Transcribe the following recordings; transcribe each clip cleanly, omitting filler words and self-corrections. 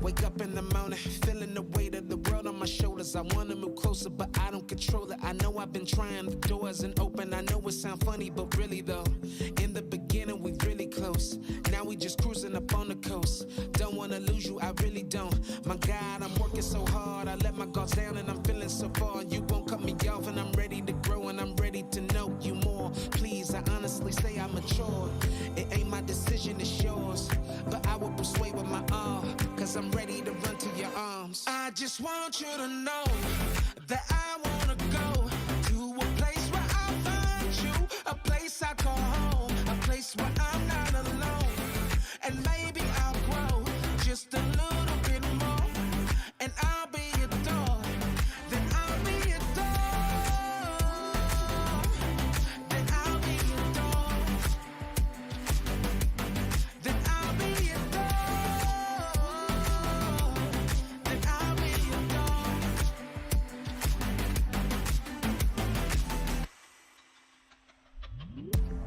Wake up in the morning, feeling the weight of the world on my shoulders. I wanna move closer, but I don't control it. I know I've been trying, the door isn't open. I know it sound funny, but really though, in the beginning we really close. Now we just cruising up on the coast. Don't wanna lose you, I really don't. My God, I'm working so hard. I let my guards down and I'm feeling so far. You won't cut me off and I'm ready to grow and I'm ready to know you more. Please, I honestly say I'm mature. It ain't my decision, it's yours. But I will persuade with my arm, cause I'm ready to run to your arms. I just want you to know that I wanna go to a place where I find you, a place I call home, a place where I'm not alone. And maybe I'll grow just a little bit more, and I'll be adored, then I'll be adored, then I'll be adored, then I'll be adored, then I'll be adored.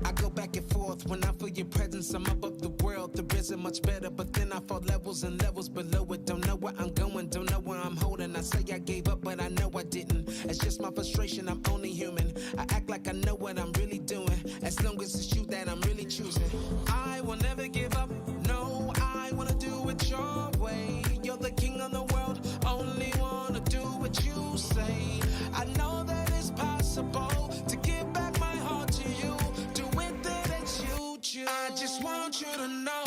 I go back and forth when I feel your presence. I'm above the world, there isn't much better, but then I fall levels and levels below it. Don't know where I'm going, don't know where I'm holding. I say I gave up, but I know I didn't. It's just my frustration, I'm only human. I act like I know what I'm really doing, as long as it's you that I'm really choosing. I will never give up, no, I wanna do it your way. You're the king of the world, only wanna do what you say. I know that it's possible to give back my heart to you. Do it that it's you choose. I just want you to know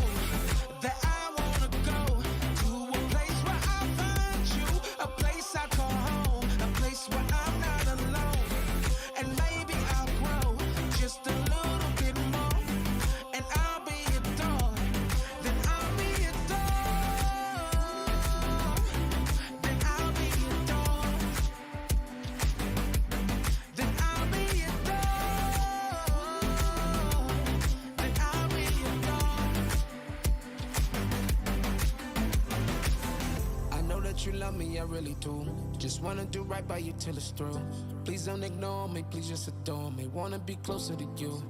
that I wanna go to a place where I find you, a place I call home, a place where I'm not alone. And maybe I'll grow just a little bit more, and I'll be adored, then I'll be adored, then I'll be adored, then I'll be adored, then I'll be adored. I know that you love me, I really do. Just wanna do right by you till it's through. Please don't ignore me, please just adore me. Wanna be closer to you.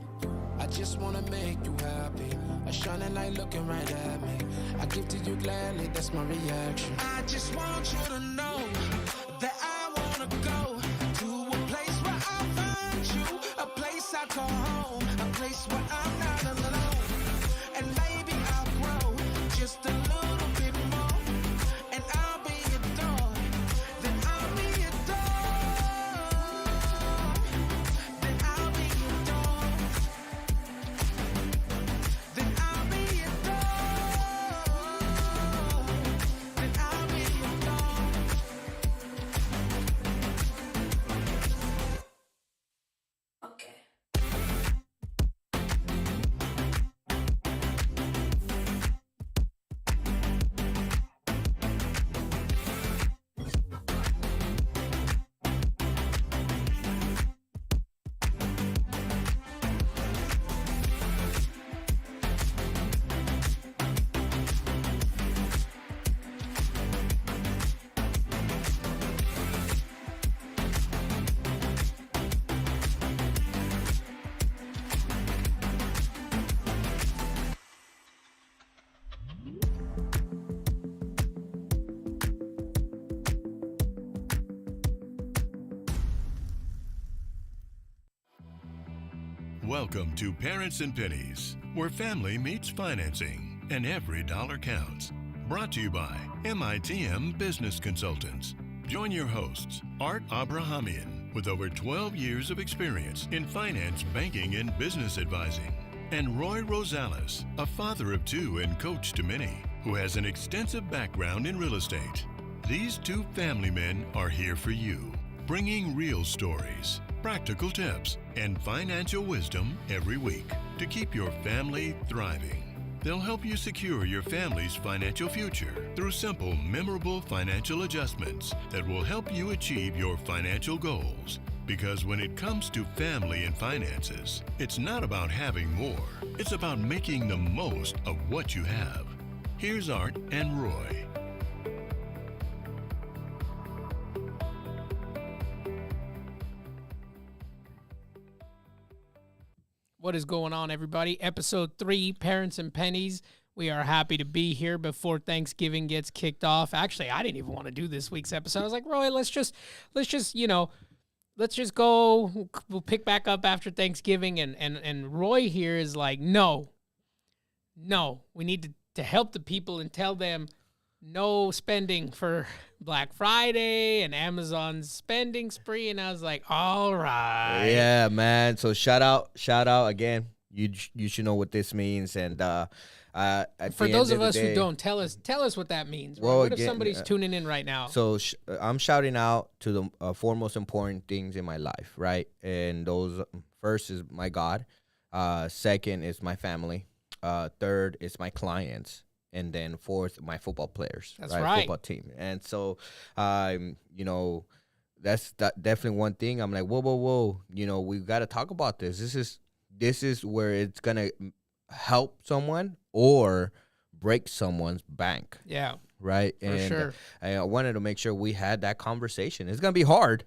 I just wanna make you happy. A shining light looking right at me. I give to you gladly, that's my reaction. I just want you to know that I wanna go to a place where I find you, a place I call home, a place where I'm not alone. And maybe I'll grow just a little bit more, and I'll be adored, then I'll be adored, then I'll be adored, then I'll be adored, then I'll be adored. Okay. Welcome to Parents and Pennies, where family meets financing and every dollar counts. Brought to you by MITM Business Consultants. Join your hosts, Art Abrahamian, with over 12 years of experience in finance, banking, and business advising, and Roy Rosales, a father of two and coach to many, who has an extensive background in real estate. These two family men are here for you, bringing real stories, practical tips, and financial wisdom every week to keep your family thriving. They'll help you secure your family's financial future through simple, memorable financial adjustments that will help you achieve your financial goals. Because when it comes to family and finances, it's not about having more, it's about making the most of what you have. Here's Art and Roy. What is going on, everybody? Episode 3, Parents and Pennies. We are happy to be here before Thanksgiving gets kicked off. Actually, I didn't even want to do this week's episode. I was like, Roy, let's just let's just go. We'll pick back up after Thanksgiving. And Roy here is like, no, we need to help the people and tell them no spending for Black Friday and Amazon's spending spree. And I was like, all right. Yeah, man. So shout out again. You should know what this means. And for those of us who don't, tell us what that means. Well, what if again, somebody's tuning in right now? So I'm shouting out to the four most important things in my life, right? And those, first is my God. Second is my family. Third is my clients. And then fourth, my football players. That's right. Football team. And so, that's definitely one thing. I'm like, whoa. We got to talk about this. This is where it's going to help someone or break someone's bank. Yeah. Right? For sure. I wanted to make sure we had that conversation. It's going to be hard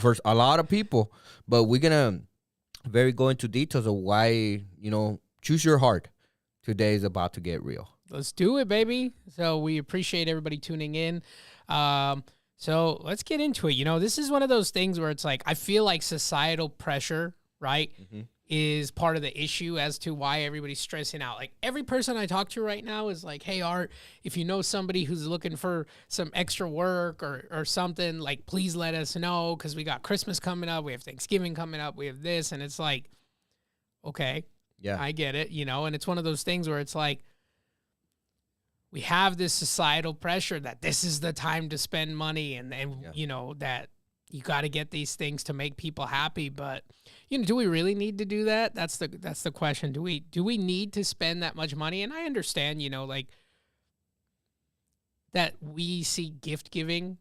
for a lot of people, but we're going to go into details of why, choose your heart. Today is about to get real. Let's do it, baby. So we appreciate everybody tuning in. So let's get into it. This is one of those things where it's like, I feel like societal pressure, right, is part of the issue as to why everybody's stressing out. Like every person I talk to right now is like, hey, Art, if you know somebody who's looking for some extra work or something, like, please let us know, because we got Christmas coming up. We have Thanksgiving coming up. We have this. And it's like, okay, yeah, I get it, and it's one of those things where it's like, we have this societal pressure that this is the time to spend money and that you got to get these things to make people happy. But, do we really need to do that? That's the question. Do we need to spend that much money? And I understand, like that we see gift giving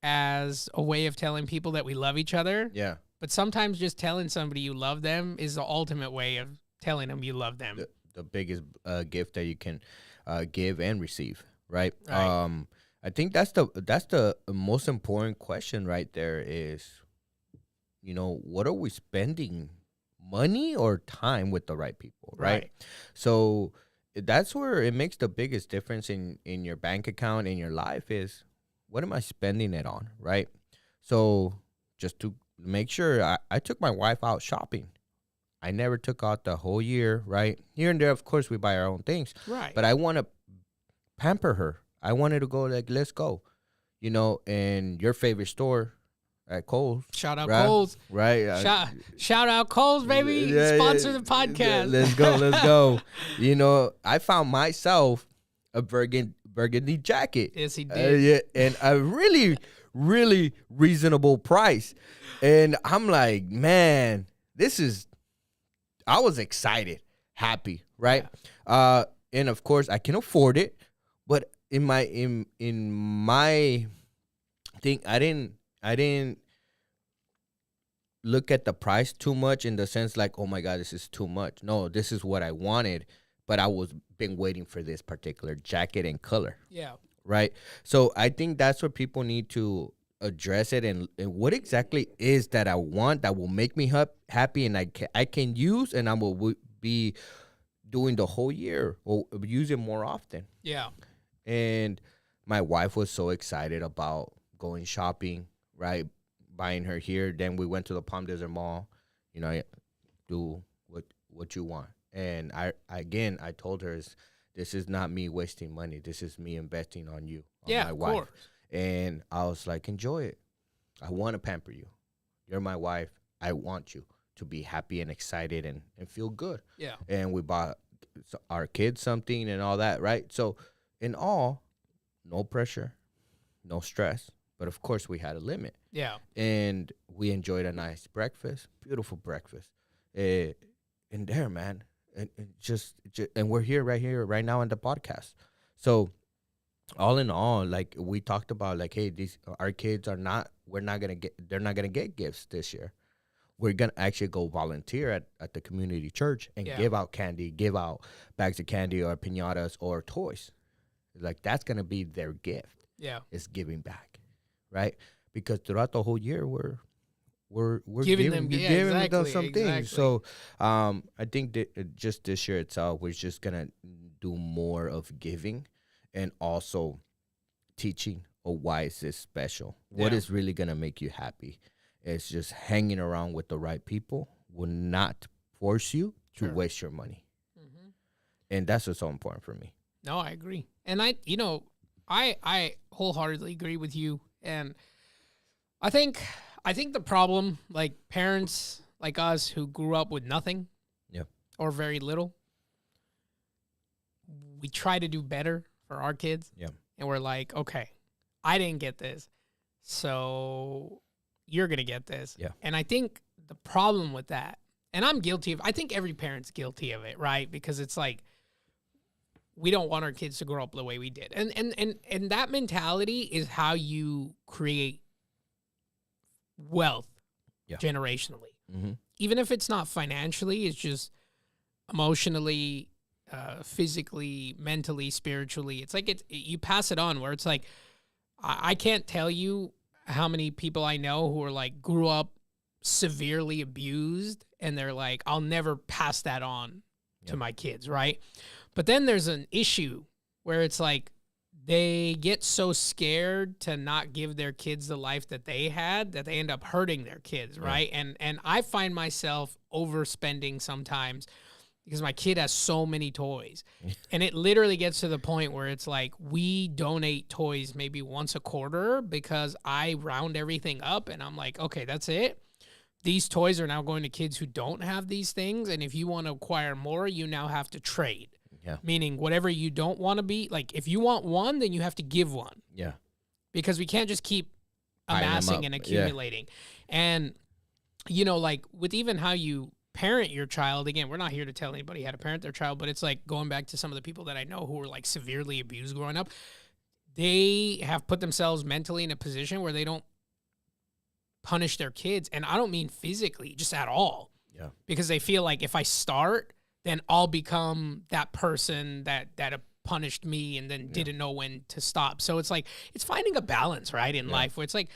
as a way of telling people that we love each other. Yeah. But sometimes just telling somebody you love them is the ultimate way of telling them you love them. The biggest gift that you can give and receive, right? I think that's the most important question right there is, what are we spending, money or time with the right people, right? So that's where it makes the biggest difference in your bank account, in your life, is what am I spending it on, right? So just to make sure, I took my wife out shopping. I never took out the whole year, right? Here and there, of course, we buy our own things. Right. But I want to pamper her. I wanted to go like, let's go. And your favorite store at Kohl's. Shout out right? Kohl's. Right. Shout out Kohl's, baby. Sponsor the podcast. Let's go. I found myself a burgundy jacket. Yes, he did. And a really, really reasonable price. And I'm like, man, I was excited, happy, right? Yeah. And of course I can afford it, but in my thing, I didn't look at the price too much in the sense like, oh my God, this is too much. No, this is what I wanted, but I was been waiting for this particular jacket and color. Yeah. Right. So I think that's what people need to address it, and what exactly is that I want that will make me happy and I can use, and I will be doing the whole year or use it more often. Yeah. And my wife was so excited about going shopping, right? Buying her here. Then we went to the Palm Desert Mall. Do what you want. And I told her, this is not me wasting money. This is me investing on you, on my wife. Course. And I was like, enjoy it. I want to pamper you. You're my wife. I want you to be happy and excited and feel good. Yeah. And we bought our kids something and all that, right? So in all, no pressure, no stress. But of course, we had a limit. Yeah. And we enjoyed a nice breakfast, beautiful breakfast. And there, man. And and we're here right now on the podcast. So all in all, like we talked about, like, hey, our kids they're not gonna get gifts this year. We're gonna actually go volunteer at the community church and give out candy, give out bags of candy or piñatas or toys. Like that's gonna be their gift. Yeah, it's giving back, right? Because throughout the whole year we're we're Giving giving, them- you're yeah, giving them exactly, some things. exactly. So I think that just this year itself, we're just gonna do more of giving, and also teaching of why is this special. What Yeah. is really gonna make you happy? It's just hanging around with the right people will not force you to Sure. waste your money, Mhm. and that's what's so important for me. No, I agree. And I wholeheartedly agree with you. And I think the problem, like parents like us who grew up with nothing Yep. or very little, we try to do better for our kids. Yeah. And we're like, okay, I didn't get this, so you're gonna get this. Yeah. And I think the problem with that, and I'm guilty of, I think every parent's guilty of it, right? Because it's like, we don't want our kids to grow up the way we did. And that mentality is how you create wealth Yeah. generationally. Mm-hmm. Even if it's not financially, it's just emotionally, physically, mentally, spiritually. It's like you pass it on, where it's like, I can't tell you how many people I know who are like grew up severely abused, and they're like, I'll never pass that on to Yeah. my kids, right? But then there's an issue where it's like they get so scared to not give their kids the life that they had that they end up hurting their kids, right? And I find myself overspending sometimes because my kid has so many toys. And it literally gets to the point where it's like we donate toys maybe once a quarter because I round everything up and I'm like, okay, that's it. These toys are now going to kids who don't have these things. And if you want to acquire more, you now have to trade. Yeah. Meaning whatever you don't want to be, like if you want one, then you have to give one. Yeah. Because we can't just keep Piling 'em amassing up. and Yeah. accumulating. And, like with even how you parent your child, again, we're not here to tell anybody how to parent their child, but it's like going back to some of the people that I know who were like severely abused growing up. They have put themselves mentally in a position where they don't punish their kids. And I don't mean physically, just at all. Yeah. Because they feel like if I start, then I'll become that person that punished me and then didn't know when to stop. So it's like, it's finding a balance, right, in life, where it's like,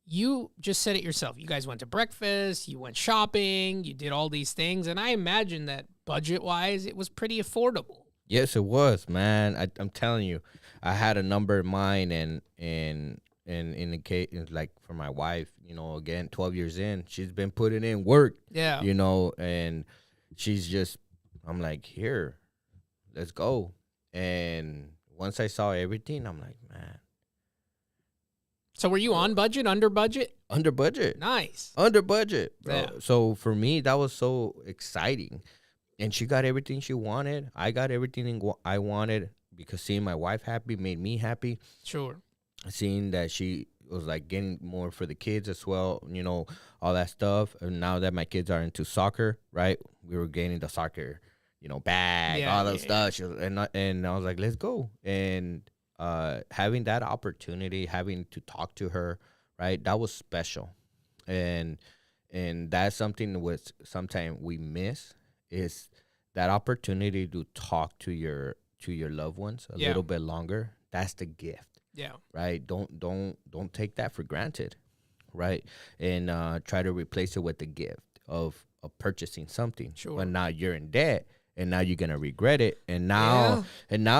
you just said it yourself. You guys went to breakfast, you went shopping, you did all these things. And I imagine that budget-wise, it was pretty affordable. Yes, it was, man. I'm telling you, I had a number in mind, and in the case, like for my wife, again, 12 years in, she's been putting in work, Yeah. and she's just, I'm like, here, let's go. And once I saw everything, I'm like, man, So were you on budget, under budget? under budget. Nice. Under budget, bro. Yeah. So for me, that was so exciting. And she got everything she wanted. I got everything I wanted, because seeing my wife happy made me happy. Sure. Seeing that she was like getting more for the kids as well, all that stuff. And now that my kids are into soccer, right? We were getting the soccer, bag, Yeah, all that yeah, stuff. She was, and I was like, let's go. And having that opportunity, having to talk to her, right? That was special. And that's something which sometimes we miss, is that opportunity to talk to your loved ones a Yeah. little bit longer. That's the gift, Yeah. right? Don't take that for granted, right? And try to replace it with the gift of purchasing something. Sure. But now you're in debt, and now you're gonna regret it, and now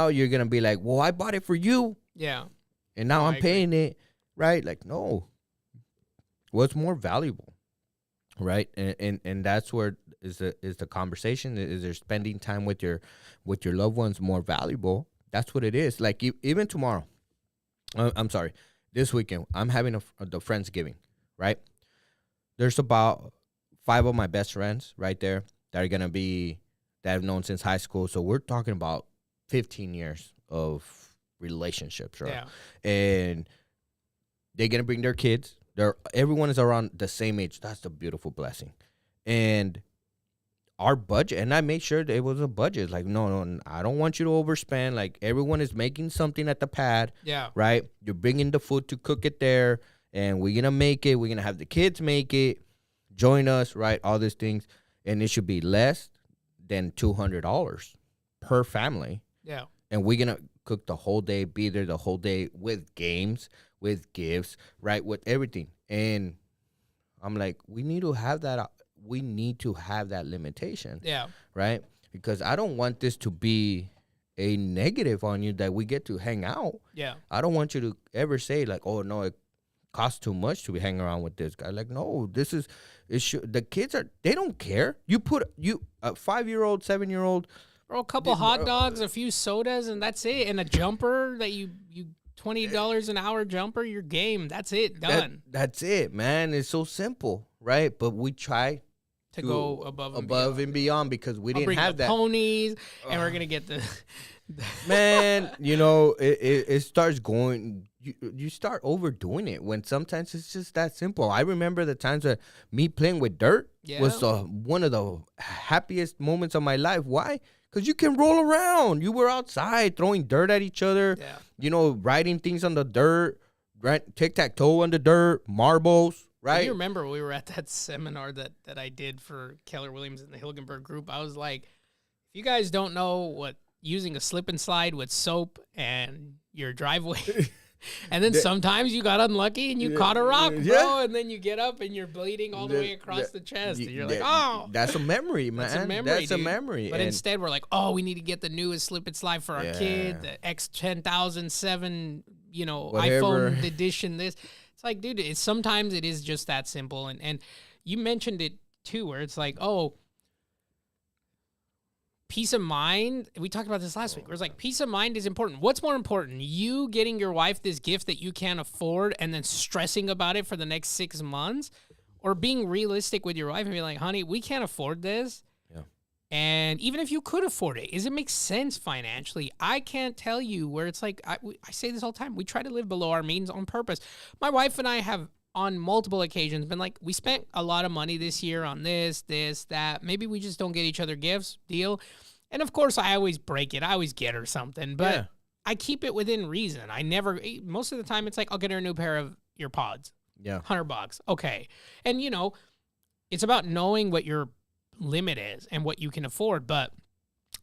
you're gonna be like, well, I bought it for you, Yeah. and now No, I I'm agree. paying it, right? Like, no, what's more valuable, right? And that's where is the conversation. Is there spending time with your loved ones more valuable? That's what it is. Like, even tomorrow, I'm sorry, this weekend, I'm having the Friendsgiving, right? There's about 5 of my best friends right there that are gonna be, that I've known since high school. So we're talking about 15 years of relationships, right? Yeah. And they're gonna bring their kids. Everyone is around the same age. That's the beautiful blessing. And our budget, and I made sure that it was a budget. Like, no, I don't want you to overspend. Like, everyone is making something at the pad, Yeah. right? You're bringing the food to cook it there, and we're gonna make it. We're gonna have the kids make it. Join us, right? All these things, and it should be less than $200 per family. Yeah. And we're gonna cook the whole day, be there the whole day with games, with gifts, right? With everything. And I'm like, we need to have that. We need to have that limitation. Yeah. Right. Because I don't want this to be a negative on you that we get to hang out. Yeah. I don't want you to ever say like, oh no, it costs too much to be hanging around with this guy. Like, no, the kids they don't care. You put a 5-year-old, 7-year-old, Or a couple hot dogs, a few sodas, and that's it. And a jumper that you $20 an hour jumper, your game. That's it. Done. That's it, man. It's so simple, right? But we try to go above and beyond because we didn't have that. Ponies, and we're gonna get the man. You know, it starts going. You start overdoing it when sometimes it's just that simple. I remember the times that me playing with dirt was one of the happiest moments of my life. Why? Because you can roll around. You were outside throwing dirt at each other. Yeah. You know, writing things on the dirt, right? Tic-tac-toe on the dirt, marbles. Right. You remember we were at that seminar that I did for Keller Williams and the Hilgenberg group. I was like, if you guys don't know what using a slip and slide with soap and your driveway, and then sometimes you got unlucky and you caught a rock, bro, and then you get up and you're bleeding all the way across the chest. And you're like, oh. That's a memory, man. That's a memory. But instead we're like, oh, we need to get the newest slip and slide for our kid, the X10007, Whatever. iPhone edition, this. It's like, dude, sometimes it is just that simple. And you mentioned it too, where it's like, oh, peace of mind. We talked about this last week. Where it's like, peace of mind is important. What's more important? You getting your wife this gift that you can't afford and then stressing about it for the next 6 months, or being realistic with your wife and be like, honey, we can't afford this. And even if you could afford it, does it make sense financially? I can't tell you where it's like, I say this all the time. We try to live below our means on purpose. My wife and I have on multiple occasions been like, we spent a lot of money this year on this, that. Maybe we just don't get each other gifts, deal. And of course, I always break it. I always get her something, but I keep it within reason. I never, most of the time, it's like, I'll get her a new pair of earpods. Yeah. $100. Okay. And, it's about knowing what your limit is and what you can afford. But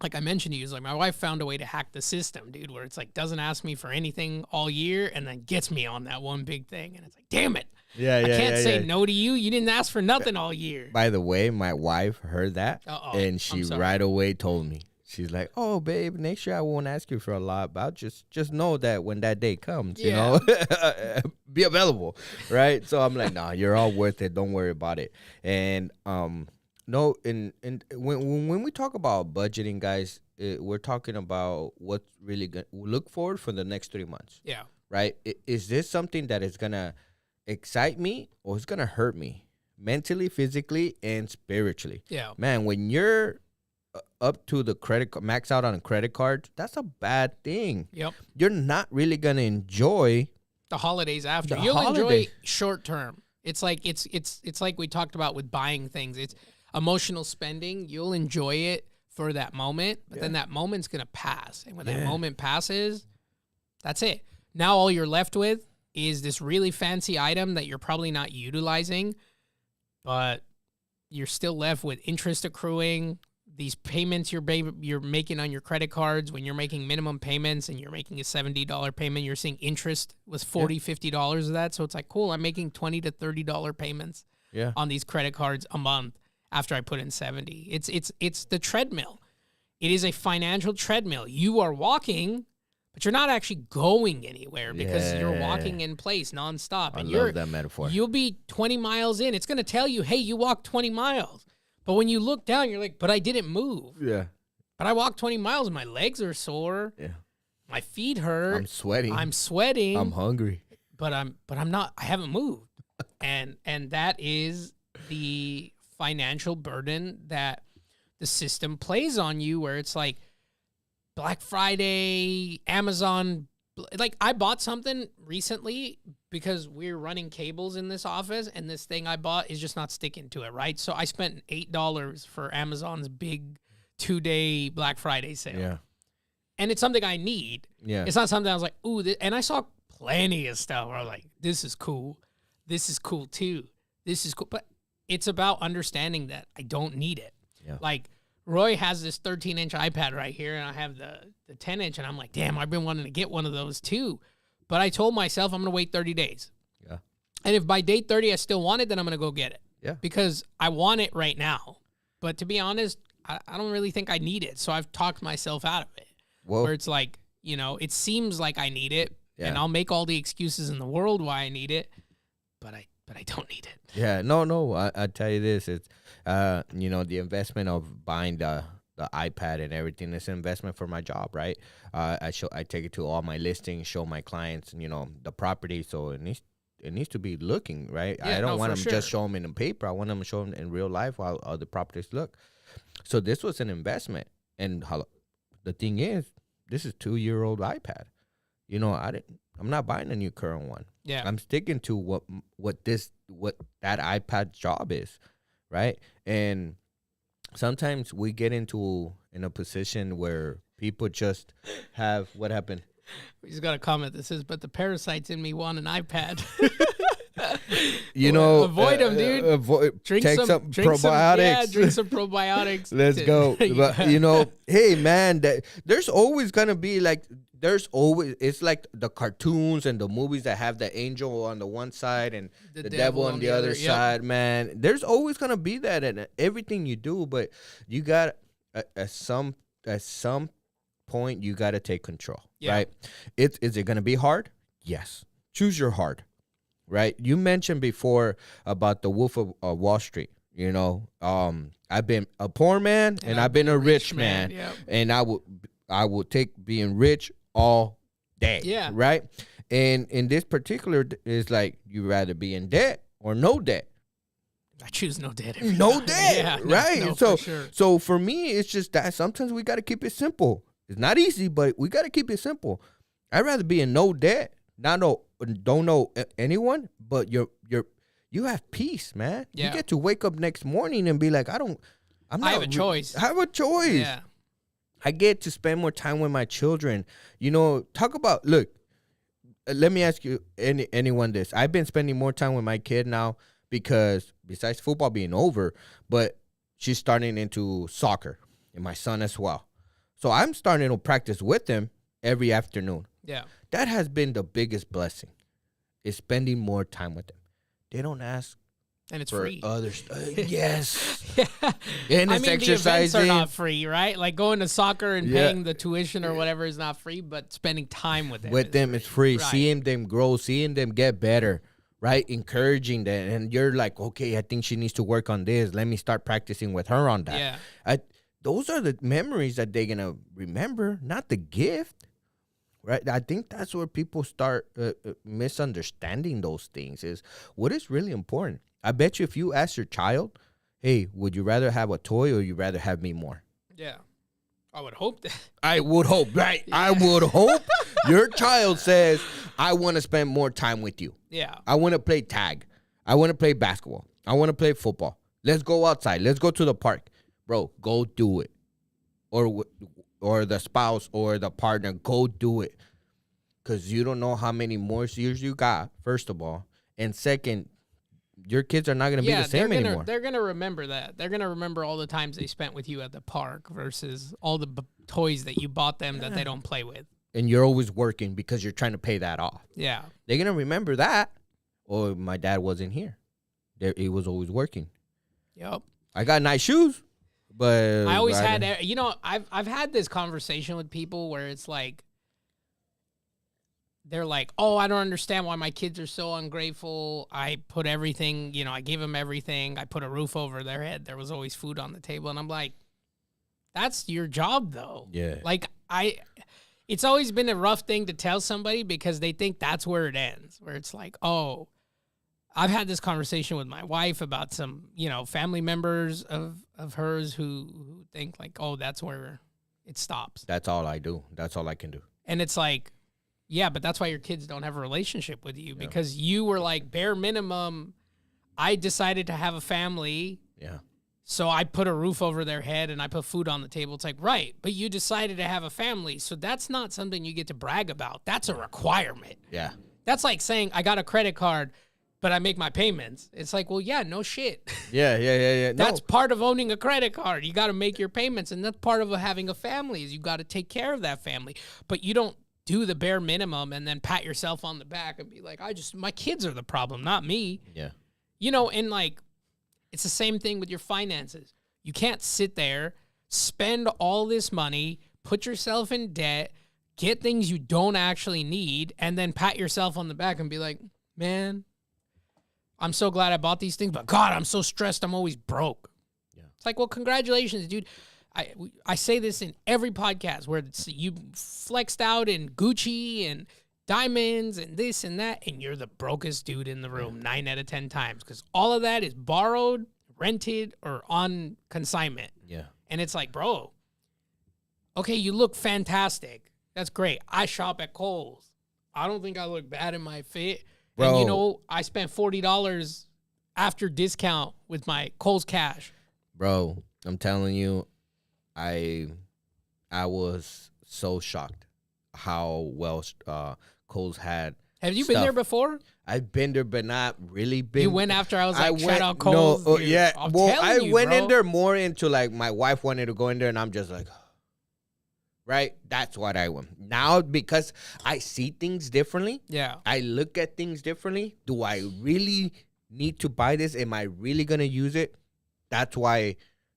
like I mentioned to you, it's like my wife found a way to hack the system, dude, where it's like doesn't ask me for anything all year and then gets me on that one big thing. And it's like, damn it. I can't say no to you. You didn't ask for nothing all year. By the way, my wife heard that and she right away told me. She's like, oh, babe, next year I won't ask you for a lot, but just know that when that day comes, you know, be available, right? So I'm like, nah, you're all worth it. Don't worry about it. And no, and when we talk about budgeting, guys, we're talking about what's really going to look forward for the next 3 months. Yeah. Right? Is this something that is going to excite me or is going to hurt me mentally, physically, and spiritually? Yeah. Man, when you're up to the max out on a credit card, that's a bad thing. Yep. You're not really going to enjoy the holidays after. You'll enjoy short term. It's like it's like we talked about with buying things. It's emotional spending. You'll enjoy it for that moment, but then that moment's going to pass. And when that moment passes, that's it. Now all you're left with is this really fancy item that you're probably not utilizing, but you're still left with interest accruing, these payments you're making on your credit cards. When you're making minimum payments and you're making a $70 payment, you're seeing interest was $40, $50 of that. So it's like, cool, I'm making $20 to $30 payments on these credit cards a month after I put in 70. It's the treadmill. It is a financial treadmill. You are walking, but you're not actually going anywhere because you're walking in place nonstop. And I love that metaphor. You'll be 20 miles in. It's going to tell you, hey, you walked 20 miles. But when you look down, you're like, but I didn't move. Yeah. But I walked 20 miles. My legs are sore. Yeah. My feet hurt. I'm sweating. I'm hungry. But I'm not. I haven't moved. and that is the financial burden that the system plays on you, where it's like Black Friday, Amazon. Like I bought something recently because we're running cables in this office, and this thing I bought is just not sticking to it, right? So I spent $8 for Amazon's big 2-day Black Friday sale. Yeah. And it's something I need. Yeah. It's not something I was like, ooh, and I saw plenty of stuff where I was like, this is cool. This is cool too. This is cool. But it's about understanding that I don't need it. Yeah. Like Roy has this 13-inch iPad right here, and I have the 10-inch, and I'm like, damn, I've been wanting to get one of those too. But I told myself I'm going to wait 30 days. Yeah. And if by day 30 I still want it, then I'm going to go get it. Yeah. Because I want it right now. But to be honest, I don't really think I need it. So I've talked myself out of it. Well, Where it's like, you know, it seems like I need it. Yeah. And I'll make all the excuses in the world why I need it. But I don't need it. yeah, no. I tell you this, it's you know, the investment of buying the iPad and everything is an investment for my job, right? I take it to all my listings, show my clients, you know, the property, so it needs to be looking right. Yeah, I don't want them sure. just show them in the paper. I want them to show them in real life how the properties look. So this was an investment, and the thing is, this is 2-year-old iPad. You know, I'm not buying a new current one. Yeah. I'm sticking to what that iPad job is, right? And sometimes we get in a position where people just have what happened. We just got a comment that says, but the parasites in me want an iPad. You know, avoid them, dude. Take some probiotics. Drink some probiotics. Let's go. But, you know, hey, man, there's always going to be like, it's like the cartoons and the movies that have the angel on the one side and the devil on the other side, man. There's always going to be that in everything you do, but you got at some point, you got to take control, right? Is it going to be hard? Yes. Choose your hard, right? You mentioned before about the Wolf of Wall Street. You know, I've been a poor man and I've been a rich man. Yep. And I will take being rich all day. Yeah. Right. And in this particular is like, you rather be in debt or no debt. I choose no debt. No debt. Yeah, right. No, so, for sure. so for me, it's just that sometimes we got to keep it simple. It's not easy, but we got to keep it simple. I'd rather be in no debt. Don't know anyone, but you have peace, man. Yeah. You get to wake up next morning and be like, I have a choice. Yeah. I get to spend more time with my children. You know, look, let me ask you anyone this. I've been spending more time with my kid now because besides football being over, but she's starting into soccer and my son as well. So I'm starting to practice with them every afternoon. Yeah. That has been the biggest blessing, is spending more time with them. They don't ask and it's for free. Other yes. Yeah. And I it's mean, exercising. the events are not free, right? Like going to soccer and paying the tuition or whatever is not free, but spending time with them is free. Right. Seeing them grow, seeing them get better, right? Encouraging them. And you're like, okay, I think she needs to work on this. Let me start practicing with her on that. Yeah. Those are the memories that they're going to remember, not the gift. Right, I think that's where people start misunderstanding those things. Is what is really important. I bet you if you ask your child, "Hey, would you rather have a toy or you rather have me more?" Yeah, I would hope that. I would hope, right? Yeah. I would hope your child says, "I want to spend more time with you. Yeah, I want to play tag. I want to play basketball. I want to play football. Let's go outside. Let's go to the park, bro. Go do it." Or the spouse or the partner, go do it. Because you don't know how many more years you got, first of all. And second, your kids are not going to be the same anymore. They're going to remember that. They're going to remember all the times they spent with you at the park versus all the toys that you bought them that they don't play with. And you're always working because you're trying to pay that off. Yeah. They're going to remember that. Oh, my dad wasn't here. He was always working. Yep. I got nice shoes. But I always I've had this conversation with people where it's like, they're like, oh, I don't understand why my kids are so ungrateful. I put everything, I gave them everything. I put a roof over their head. There was always food on the table. And I'm like, that's your job though. Yeah. Like it's always been a rough thing to tell somebody because they think that's where it ends, where it's like, oh, I've had this conversation with my wife about some, family members of hers who think like, oh, that's where it stops. That's all I do. That's all I can do. And it's like, yeah, but that's why your kids don't have a relationship with you because you were like, bare minimum, I decided to have a family. Yeah. So I put a roof over their head and I put food on the table. It's like, right, but you decided to have a family. So that's not something you get to brag about. That's a requirement. Yeah. That's like saying I got a credit card, but I make my payments. It's like, well, yeah, no shit. Yeah. That's part of owning a credit card. You got to make your payments, and that's part of having a family is you got to take care of that family. But you don't do the bare minimum and then pat yourself on the back and be like, my kids are the problem, not me. Yeah. You know, and like, it's the same thing with your finances. You can't sit there, spend all this money, put yourself in debt, get things you don't actually need, and then pat yourself on the back and be like, man, I'm so glad I bought these things, but God, I'm so stressed, I'm always broke. Yeah. It's like, well, congratulations, dude. I say this in every podcast where you flexed out in Gucci and diamonds and this and that, and you're the brokest dude in the room 9 out of 10 times, because all of that is borrowed, rented, or on consignment. Yeah. And it's like, bro, okay, you look fantastic. That's great. I shop at Kohl's. I don't think I look bad in my fit. Bro. And, you know, I spent $40 after discount with my Kohl's cash. Bro, I'm telling you, I was so shocked how well Kohl's had. Have you been there before? I've been there, but not really been. You went after I was like, shout out Kohl's. No, dude. yeah. I'm Well, telling I you, went bro. in there more into like my wife wanted to go in there, and I'm just like, right? That's what I want. Now, because I see things differently. Yeah. I look at things differently. Do I really need to buy this? Am I really going to use it? That's why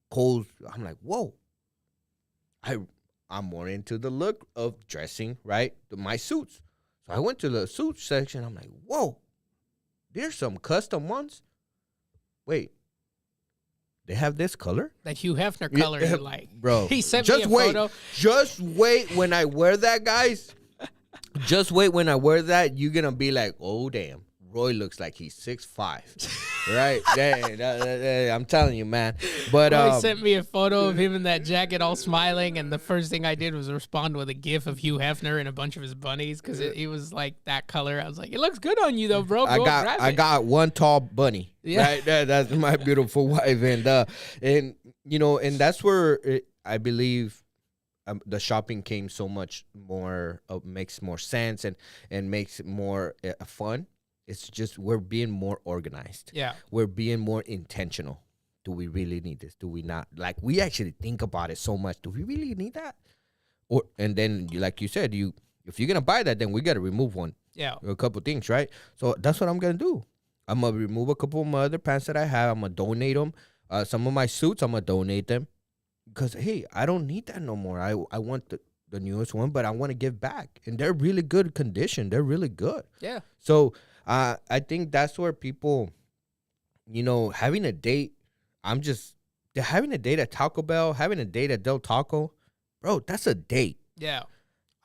Kohl's, I'm like, whoa. I'm more into the look of dressing, right? My suits. So I went to the suits section. I'm like, whoa, there's some custom ones. Wait, they have this color? That Hugh Hefner color you like. Bro. He sent just me a wait. photo. Just wait when I wear that, guys. Just wait when I wear that. You're going to be like, oh, damn. Roy looks like he's 6'5", right? I'm telling you, man. But Roy sent me a photo of him in that jacket all smiling, and the first thing I did was respond with a gif of Hugh Hefner and a bunch of his bunnies, because it was like that color. I was like, it looks good on you though, bro. I got one tall bunny. Yeah. Right? That's my beautiful wife. And you know, and that's where I believe the shopping came so much more, makes more sense and makes it more fun. It's just we're being more organized. Yeah. We're being more intentional. Do we really need this? Do we not? Like, we actually think about it so much. Do we really need that? And then, like you said, if you're going to buy that, then we got to remove one. Yeah. A couple things, right? So that's what I'm going to do. I'm going to remove a couple of my other pants that I have. I'm going to donate them. Some of my suits, I'm going to donate them. Because, hey, I don't need that no more. I want the newest one, but I want to give back. And they're really good condition. They're really good. Yeah. So I think that's where people, you know, having a date, having a date at Taco Bell, having a date at Del Taco, bro, that's a date. Yeah.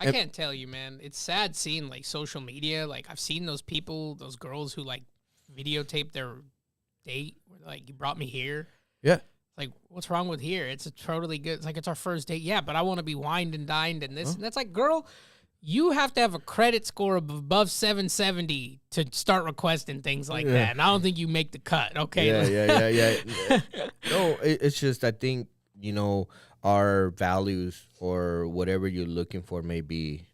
I can't tell you, man. It's sad seeing like social media. Like, I've seen those people, those girls who like videotape their date. Like, you brought me here. Yeah. Like, what's wrong with here? It's a totally good. It's like, it's our first date. Yeah, but I want to be wined and dined and this. And that's like, girl, you have to have a credit score of above 770 to start requesting things like that. And I don't think you make the cut. Okay. Yeah. No, it's just, I think, you know, our values or whatever you're looking for may be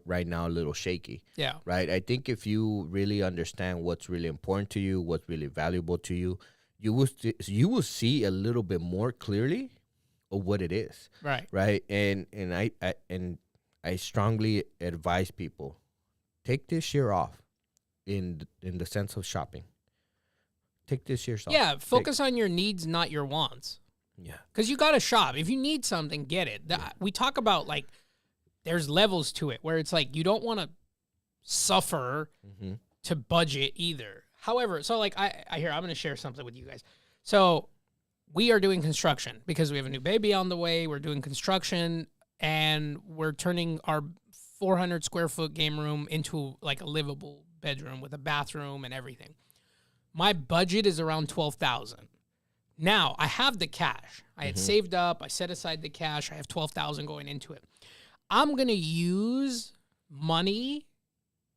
right now a little shaky. Yeah. Right. I think if you really understand what's really important to you, what's really valuable to you, you will see a little bit more clearly of what it is. Right. Right. And I strongly advise people, take this year off in the sense of shopping. Take this year off. Yeah, focus on your needs, not your wants. Yeah. Because you got to shop. If you need something, get it. We talk about, like, there's levels to it where it's like you don't want to suffer to budget either. However, so, like, I'm going to share something with you guys. So we are doing construction because we have a new baby on the way. We're doing construction. And we're turning our 400 square foot game room into like a livable bedroom with a bathroom and everything. My budget is around $12,000. Now I have the cash. I had saved up. I set aside the cash. I have $12,000 going into it. I'm going to use money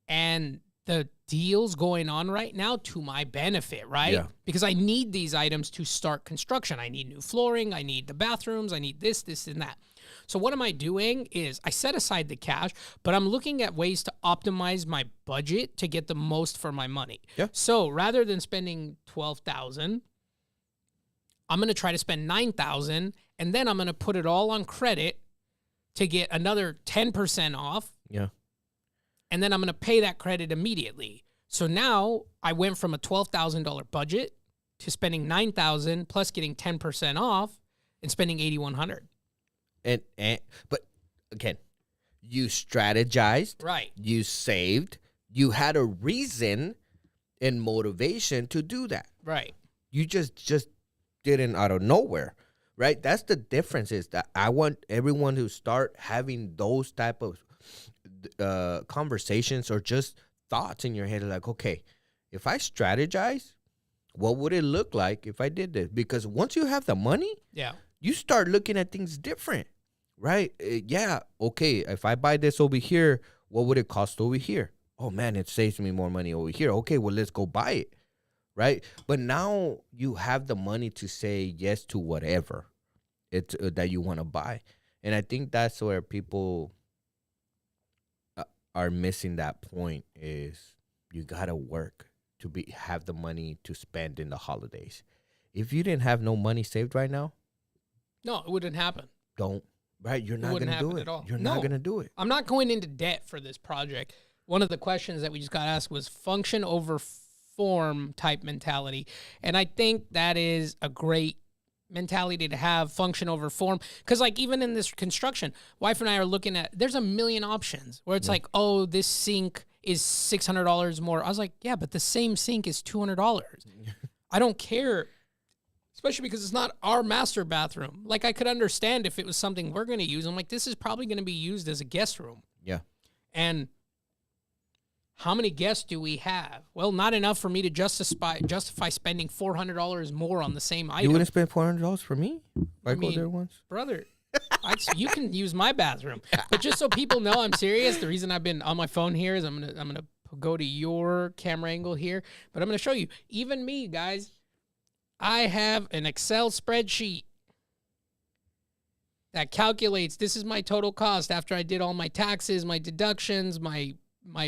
and the deals going on right now to my benefit, right? Yeah. Because I need these items to start construction. I need new flooring. I need the bathrooms. I need this, and that. So what am I doing is I set aside the cash, but I'm looking at ways to optimize my budget to get the most for my money. Yeah. So rather than spending $12,000, I'm going to try to spend $9,000, and then I'm going to put it all on credit to get another 10% off. Yeah. and then I'm going to pay that credit immediately. So now I went from a $12,000 budget to spending $9,000 plus getting 10% off and spending $8,100. But again, you strategized, Right? you saved, you had a reason and motivation to do that. Right. You just didn't out of nowhere, right? That's the difference. Is that I want everyone to start having those type of conversations or just thoughts in your head, like, okay, if I strategize, what would it look like if I did this? Because once you have the money, Yeah. you start looking at things different, right? Yeah, okay, if I buy this over here, what would it cost over here? Oh, man, it saves me more money over here. Okay, well, let's go buy it, right? But now you have the money to say yes to whatever it's that you want to buy. And I think that's where people are missing that point is you got to work to have the money to spend in the holidays. If you didn't have no money saved right now, No, it wouldn't happen. don't, right? You're not going wouldn't to do happen it. at all. You're No. not going to do it. I'm not going into debt for this project. One of the questions that we just got asked was function over form type mentality. And I think that is a great mentality to have, function over form. Because like even in this construction, wife and I are looking at, there's a million options where it's like, oh, this sink is $600 more. I was like, yeah, but the same sink is $200. I don't care. Especially because it's not our master bathroom. Like I could understand if it was something we're going to use. I'm like, this is probably going to be used as a guest room. Yeah. And how many guests do we have? Well, not enough for me to justify spending $400 more on the same item. You wouldn't spend $400 for me if I go mean, there once? Brother, you can use my bathroom. But just so people know I'm serious, the reason I've been on my phone here is I'm gonna go to your camera angle here. But I'm going to show you. Even me, guys, I have an Excel spreadsheet that calculates this is my total cost after I did all my taxes, my deductions, my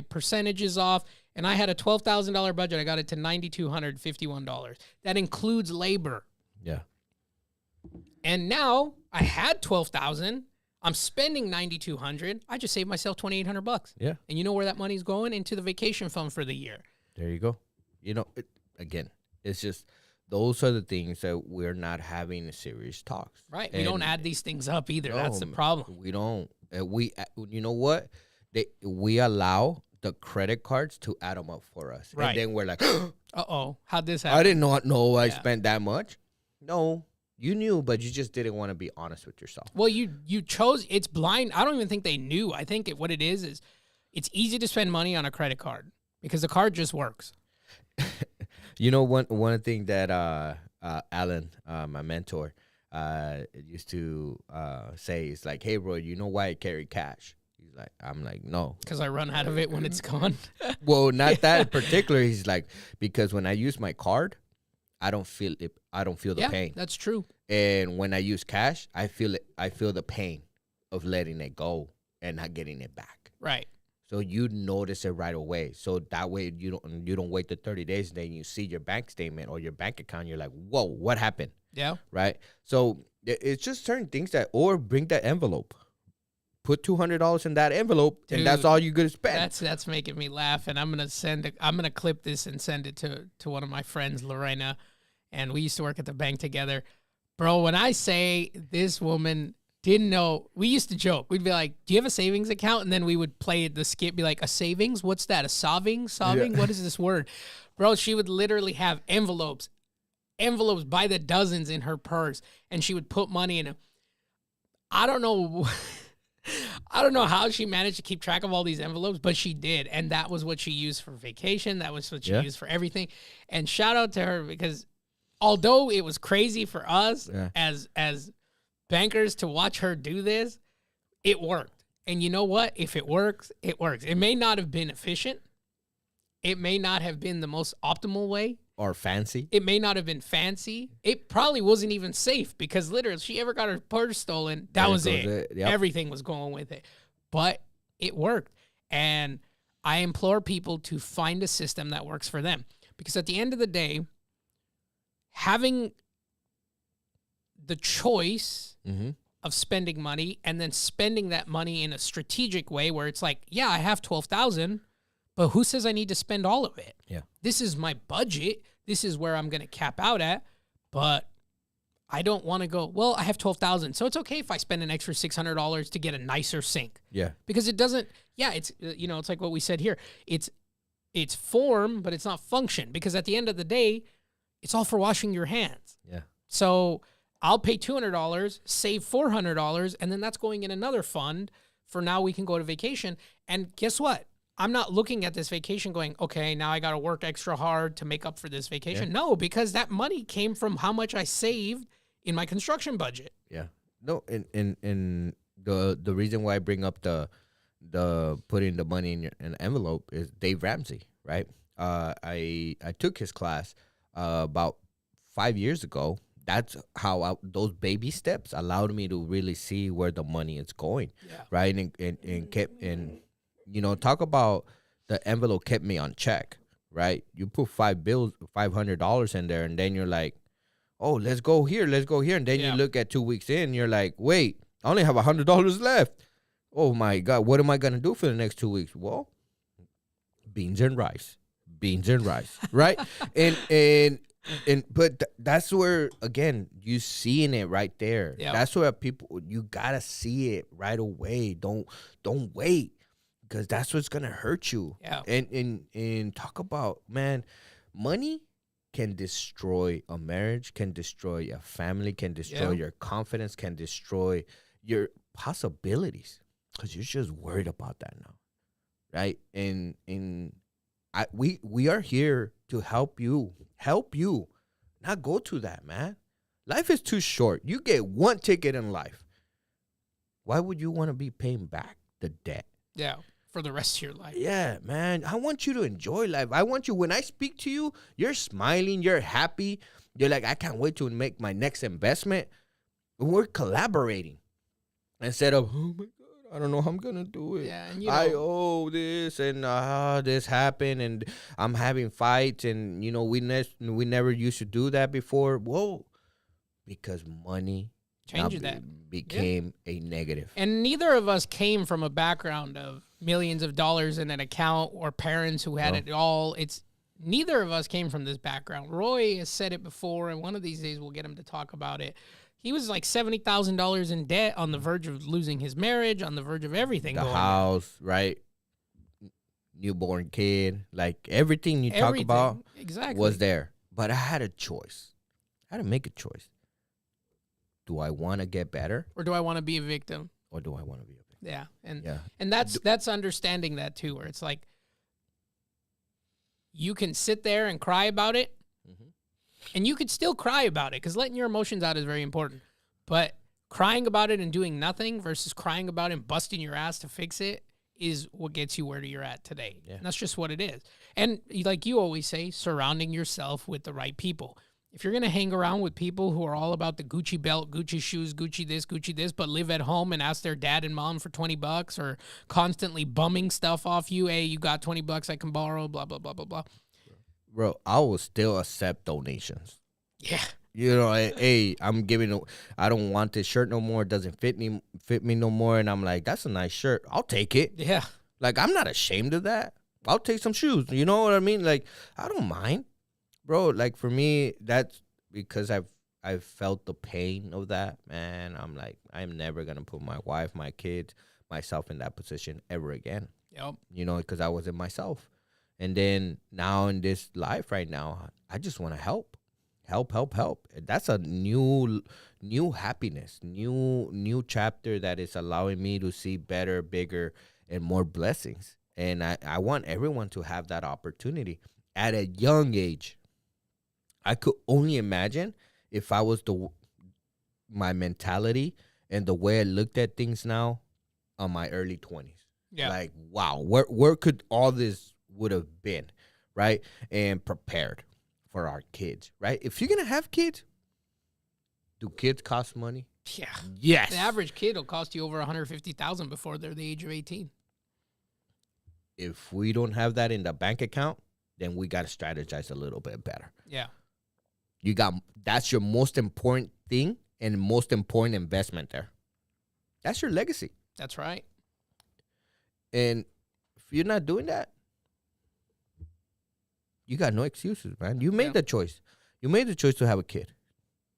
percentages off, and I had a $12,000 budget. I got it to $9,251. That includes labor. Yeah. And now I had $12,000. I'm spending $9,200. I just saved myself $2,800. Yeah. And you know where that money's going? Into the vacation fund for the year. There you go. You know, again, it's just those are the things that we're not having serious talks. Right. We don't add these things up either. No, That's the problem. We don't. You know what? We allow the credit cards to add them up for us. Right. And then we're like, Uh-oh. How'd this happen? I did not know I Yeah. spent that much. No, you knew, but you just didn't want to be honest with yourself. Well, you chose, it's blind. I don't even think they knew. I think what it is it's easy to spend money on a credit card because the card just works. You know, one thing that Alan, my mentor, used to say is like, hey, bro, you know why I carry cash? He's like, I'm like, no. Because I run out of it when it's gone. Well, not that in particular. He's like, because when I use my card, I don't feel it. I don't feel the Yeah, pain. that's true. And when I use cash, I feel it. I feel the pain of letting it go and not getting it back. Right. So you notice it right away. So that way you don't wait the 30 days. Then you see your bank statement or your bank account. You're like, whoa, what happened? Yeah. Right. So it's just certain things or bring that envelope. Put $200 in that envelope, Dude, and that's all you're gonna spend. That's making me laugh, and I'm gonna clip this and send it to one of my friends, Lorena, and we used to work at the bank together, bro. When I say this woman didn't know, we used to joke. We'd be like, "Do you have a savings account?" And then we would play the skit, be like, "A savings? What's that? A sobbing? Yeah. What is this word, bro?" She would literally have envelopes by the dozens in her purse, and she would put money in them. I don't know. I don't know how she managed to keep track of all these envelopes, but she did. And that was what she used for vacation. That was what she used for everything. And shout out to her because although it was crazy for us as bankers to watch her do this, it worked. And you know what? If it works, it works. It may not have been efficient. It may not have been the most optimal way. Or fancy. It may not have been fancy. It probably wasn't even safe because literally if she ever got her purse stolen, that was it. Yep. Everything was going with it. But it worked. And I implore people to find a system that works for them. Because at the end of the day, having the choice of spending money and then spending that money in a strategic way where it's like, yeah, I have 12,000, but who says I need to spend all of it? Yeah. This is my budget. This is where I'm going to cap out at, but I don't want to go, well, I have 12,000. So it's okay if I spend an extra $600 to get a nicer sink. Yeah. Because it doesn't, it's, it's like what we said here. It's form, but it's not function, because at the end of the day, it's all for washing your hands. Yeah. So I'll pay $200, save $400, and then that's going in another fund for now we can go to vacation. And guess what? I'm not looking at this vacation going, okay, now I got to work extra hard to make up for this vacation. Yeah. No, because that money came from how much I saved in my construction budget. Yeah. No, and the reason why I bring up the putting the money in an envelope is Dave Ramsey, right? I took his class about 5 years ago. That's how those baby steps allowed me to really see where the money is going, right? And kept talk about the envelope kept me on check, right? You put $500 in there, and then you're like, oh, let's go here, and then you look at 2 weeks in, you're like, wait, I only have $100 left. Oh my God, what am I gonna do for the next 2 weeks? Well, beans and rice, right? But that's where, again, you seeing it right there. Yep. That's where you gotta see it right away. Don't wait, because that's what's gonna hurt you. Yeah. And talk about, man, money can destroy a marriage, can destroy a family, can destroy your confidence, can destroy your possibilities, because you're just worried about that now, right? We are here to help you, not go to that, man. Life is too short. You get one ticket in life. Why would you want to be paying back the debt? Yeah, for the rest of your life. Yeah, man. I want you to enjoy life. I want you, when I speak to you, you're smiling, you're happy. You're like, I can't wait to make my next investment. We're collaborating instead of, oh my God, I don't know how I'm going to do it. Yeah, and I owe this, and this happened, and I'm having fights, and, we never used to do that before. Whoa, because money Change that. became a negative. And neither of us came from a background of millions of dollars in an account or parents who had it all. Neither of us came from this background. Roy has said it before, and one of these days we'll get him to talk about it. He was like $70,000 in debt, on the verge of losing his marriage, on the verge of everything. The house, right? Newborn kid, like everything you talk about was there. But I had a choice. I had to make a choice. Do I want to get better? Or do I want to be a victim? Or do I want to be a victim? Yeah. And that's understanding that too, where it's like, you can sit there and cry about it, and you could still cry about it, because letting your emotions out is very important. But crying about it and doing nothing versus crying about it and busting your ass to fix it is what gets you where you're at today. Yeah. And that's just what it is. And like you always say, surrounding yourself with the right people. If you're going to hang around with people who are all about the Gucci belt, Gucci shoes, Gucci this, but live at home and ask their dad and mom for $20, or constantly bumming stuff off you, hey, you got $20 I can borrow, blah, blah, blah, blah, blah. Bro, I will still accept donations. Yeah. Hey, I don't want this shirt no more. It doesn't fit me no more. And I'm like, that's a nice shirt. I'll take it. Yeah. Like, I'm not ashamed of that. I'll take some shoes. You know what I mean? Like, I don't mind. Bro, like, for me, that's because I've felt the pain of that, man. I'm like, I'm never going to put my wife, my kids, myself in that position ever again. Yep. Because I wasn't myself. And then now in this life right now, I just want to help. That's a new happiness, new chapter that is allowing me to see better, bigger, and more blessings. And I want everyone to have that opportunity at a young age. I could only imagine if I was my mentality and the way I looked at things now on my early 20s. Yeah. Like, wow, where could all this would have been, right? And prepared for our kids, right? If you're going to have kids, do kids cost money? Yeah. Yes. The average kid will cost you over $150,000 before they're the age of 18. If we don't have that in the bank account, then we got to strategize a little bit better. Yeah. That's your most important thing and most important investment there. That's your legacy. That's right. And if you're not doing that, you got no excuses, man. You made the choice. You made the choice to have a kid.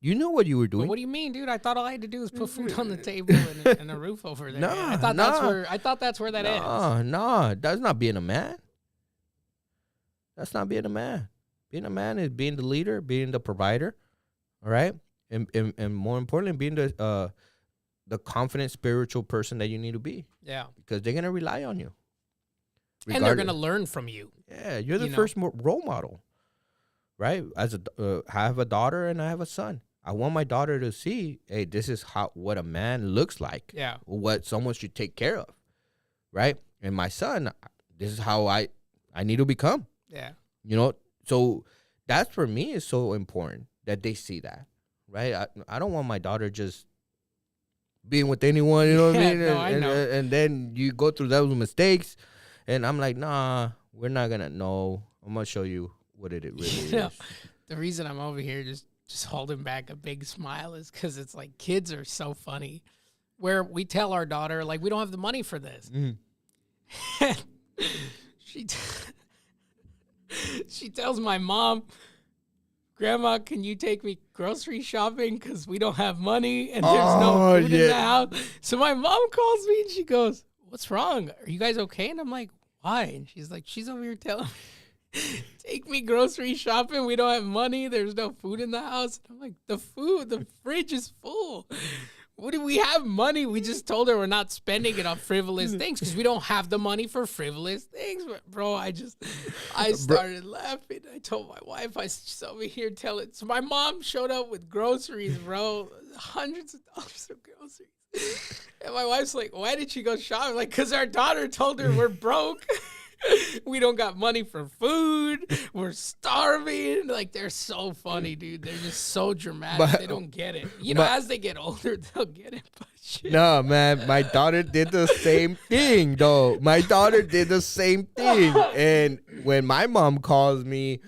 You know what you were doing. Well, what do you mean, dude? I thought all I had to do was put food on the table and a roof over there. Nah, I thought that's where that ends. No, that's not being a man. That's not being a man. Being a man is being the leader, being the provider, all right? And more importantly, being the confident spiritual person that you need to be. Yeah. Because they're going to rely on you. Regardless. And they're going to learn from you. Yeah, you're the first role model, right? I have a daughter and I have a son. I want my daughter to see, hey, this is what a man looks like. Yeah. What someone should take care of, right? And my son, this is how I need to become. Yeah. So that's for me is so important that they see that, right? I don't want my daughter just being with anyone, you know what I mean? No, I know. And then you go through those mistakes, and I'm like, nah, we're not gonna know. I'm gonna show you what it really is. The reason I'm over here just holding back a big smile is because it's like kids are so funny. Where we tell our daughter, like, we don't have the money for this. She tells my mom, Grandma, can you take me grocery shopping because we don't have money and there's no food in the house? So my mom calls me and she goes, what's wrong? Are you guys okay? And I'm like, why? And she's like, she's over here telling me, take me grocery shopping. We don't have money. There's no food in the house. And I'm like, the fridge is full. What do we have money? We just told her we're not spending it on frivolous things because we don't have the money for frivolous things. But bro, I started laughing. I told my wife, she's over here telling. So my mom showed up with groceries, bro, hundreds of dollars of groceries. And my wife's like, why did she go shopping? Like, because our daughter told her we're broke. We don't got money for food. We're starving. Like, they're so funny, dude. They're just so dramatic. They don't get it. As they get older, they'll get it. But shit. No, man. My daughter did the same thing, though. My daughter did the same thing. And when my mom calls me,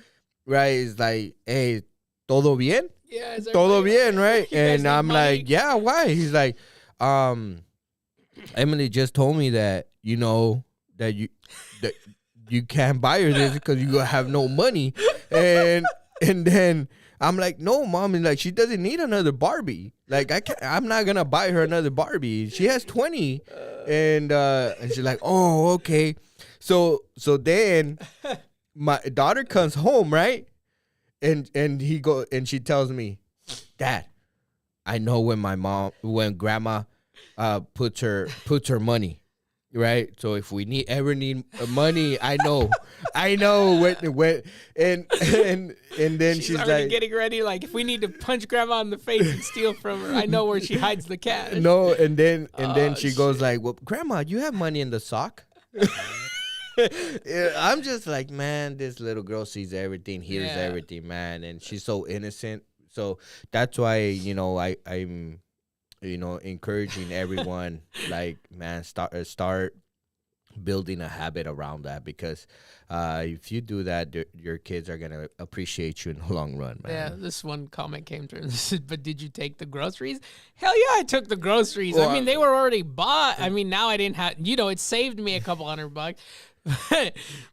right, it's like, hey, ¿todo bien? Yeah, todo bien, right? And I'm money? Like, yeah, why? He's like, Emily just told me that, that you can't buy her this because you have no money. And then I'm like, no, Mom. And like, she doesn't need another Barbie. Like, I'm not going to buy her another Barbie. She has 20. And she's like, oh, okay. So then my daughter comes home, right? And she tells me, Dad, I know when Grandma puts her money. Right, so if we ever need money, I know when, and then she's already like getting ready. Like, if we need to punch Grandma in the face and steal from her, I know where she hides the cash. No, and then she goes like, "Well, Grandma, you have money in the sock." I'm just like, man, this little girl sees everything, hears everything, man, and she's so innocent. So that's why I'm. Encouraging everyone, like, man, start building a habit around that, because if you do that, your kids are going to appreciate you in the long run, man. Yeah, this one comment came through and said, but did you take the groceries? Hell yeah, I took the groceries. Well, I mean, they were already bought. I mean, now I didn't have, it saved me a couple $100.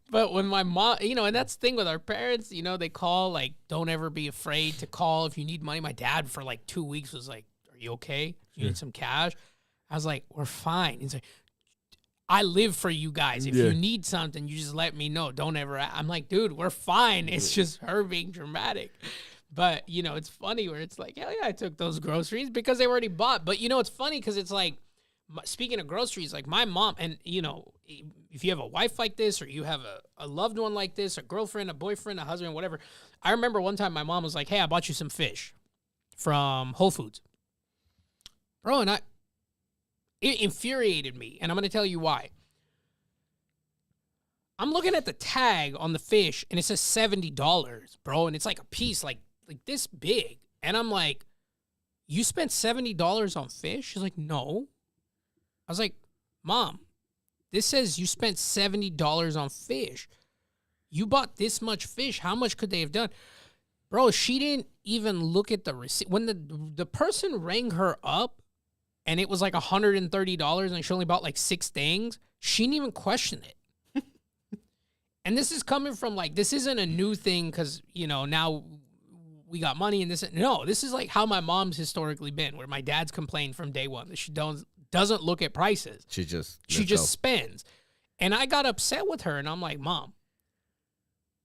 But when my mom, and that's the thing with our parents, they call, like, don't ever be afraid to call if you need money. My dad for like 2 weeks was like, are you okay? You need some cash? I was like, we're fine. He's like, I live for you guys. If you need something, you just let me know. Don't ever. I'm like, dude, we're fine. It's just her being dramatic. But, it's funny where it's like, hell yeah, I took those groceries because they were already bought. But, it's funny because it's like, speaking of groceries, like my mom, and, if you have a wife like this, or you have a loved one like this, a girlfriend, a boyfriend, a husband, whatever. I remember one time my mom was like, hey, I bought you some fish from Whole Foods. Bro, and it infuriated me, and I'm going to tell you why. I'm looking at the tag on the fish, and it says $70, bro, and it's like a piece like this big. And I'm like, you spent $70 on fish? She's like, no. I was like, Mom, this says you spent $70 on fish. You bought this much fish. How much could they have done? Bro, she didn't even look at the receipt. When the person rang her up, and it was like $130 and she only bought like 6 things, she didn't even question it. And this is coming from like, this isn't a new thing because, you know, now we got money and this. No, this is like how my mom's historically been, where my dad's complained from day one that she doesn't look at prices. She just spends. And I got upset with her and I'm like, Mom,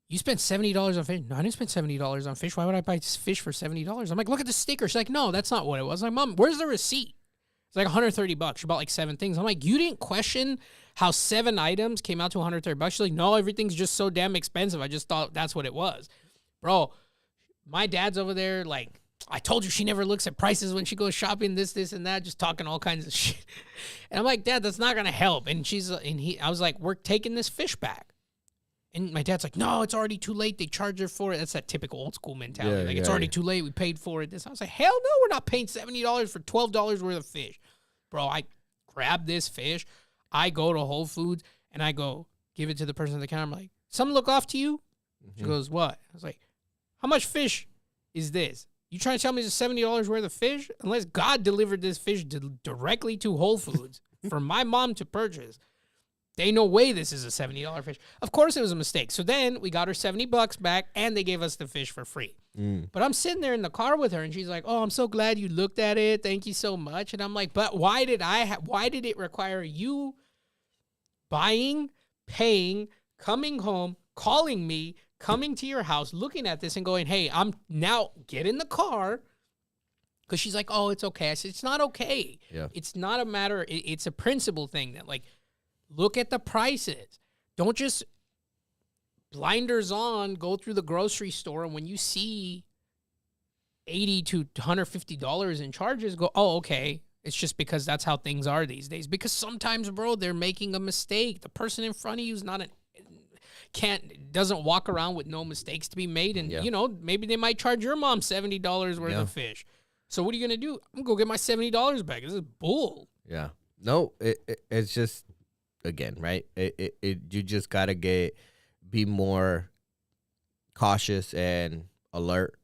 you spent $70 on fish. No, I didn't spend $70 on fish. Why would I buy fish for $70? I'm like, look at the sticker. She's like, no, that's not what it was. I'm like, Mom, where's the receipt? It's like $130. She bought like 7 things. I'm like, you didn't question how 7 items came out to $130? She's like, no, everything's just so damn expensive. I just thought that's what it was. Bro, my dad's over there like, I told you she never looks at prices when she goes shopping, this, and that, just talking all kinds of shit. And I'm like, Dad, that's not going to help. And I was like, we're taking this fish back. And my dad's like, no, it's already too late. They charge her for it. That's that typical old school mentality. It's already too late. We paid for it. I was like, hell no, we're not paying $70 for $12 worth of fish. Bro, I grab this fish. I go to Whole Foods and I go give it to the person at the counter. I'm like, something look off to you? She goes, what? I was like, how much fish is this? You trying to tell me it's $70 worth of fish? Unless God delivered this fish directly to Whole Foods for my mom to purchase. There ain't no way this is a $70 fish. Of course it was a mistake. So then we got her $70 back and they gave us the fish for free. But I'm sitting there in the car with her and she's like, oh, I'm so glad you looked at it. Thank you so much. And I'm like, but why did it require you buying, paying, coming home, calling me, coming to your house, looking at this and going, hey, I'm now get in the car. Because she's like, oh, it's okay. I said, it's not okay. Yeah. It's not a matter. It's a principle thing that like, look at the prices. Don't just blinders on, go through the grocery store, and when you see $80 to $150 in charges, go, oh, okay. It's just because that's how things are these days. Because sometimes, bro, they're making a mistake. The person in front of you is doesn't walk around with no mistakes to be made. And, you know, maybe they might charge your mom $70 worth of fish. So what are you going to do? I'm going to go get my $70 back. This is bull. Yeah. No, it's just, again, right? You just got to be more cautious and alert